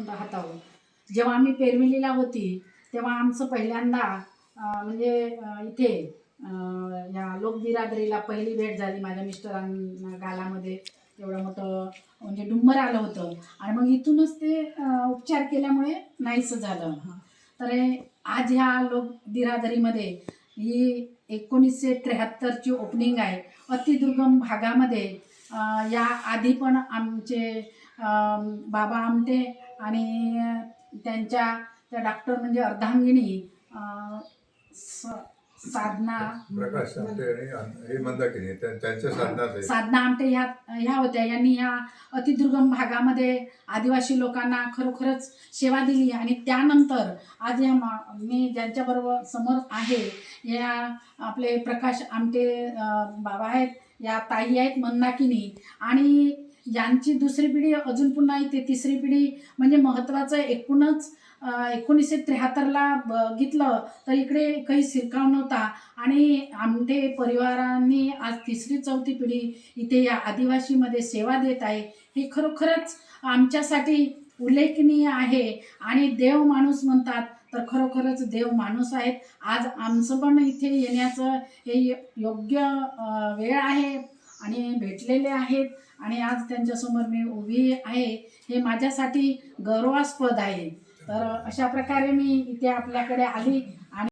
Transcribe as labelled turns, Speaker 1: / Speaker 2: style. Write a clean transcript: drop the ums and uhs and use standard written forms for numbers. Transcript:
Speaker 1: राहतो. जेव्हा आम्ही पेरमिलीला होती तेव्हा आमचं पहिल्यांदा म्हणजे इथे या लोकबिरादरीला पहिली भेट झाली. माझ्या मिस्टरांना गालामध्ये एवढं मोठं म्हणजे डुंबर आलं होतं आणि मग इथूनच ते उपचार केल्यामुळे नाहीसं झालं. तर आज ह्या लोकबिरादरीमध्ये ही 1973ची ओपनिंग आहे. अतिदुर्गम भागामध्ये या आधी पण आमचे बाबा आमटे आणि त्यांच्या त्या डॉक्टर म्हणजे अर्धांगिनी साधना
Speaker 2: प्रकाश आमटे आणि हे मंदाकिनी त्यांच्या
Speaker 1: साधना आमटे ह्या होत्या. यांनी ह्या अतिदुर्गम भागामध्ये आदिवासी लोकांना खरोखरच सेवा दिली आणि त्यानंतर आज या मी ज्यांच्याबरोबर समोर आहे या आपले प्रकाश आमटे बाबा आहेत, या ताई आहेत मंदाकिनी, आणि यांची दुसरी पिढी अजून पुन्हा इथे तिसरी पिढी. म्हणजे महत्त्वाचं एकूणच 1973ला बघितलं तर इकडे काही शिरकाव नव्हता आणि आमटे परिवारांनी आज तिसरी चौथी पिढी इथे या आदिवासीमध्ये सेवा देत आहे. हे खरोखरच आमच्यासाठी उल्लेखनीय आहे आणि देव माणूस म्हणतात तर खरोखरच देव माणूस आहेत. आज आमचं पण इथे येण्याचं हे योग्य वेळ आहे आणि भेटलेले आहेत आणि आज त्यांच्यासमोर मी उभी आहे. हे माझ्यासाठी गौरवास्पद आहे. तर अशा प्रकारे मी इथे आपल्याकडे आली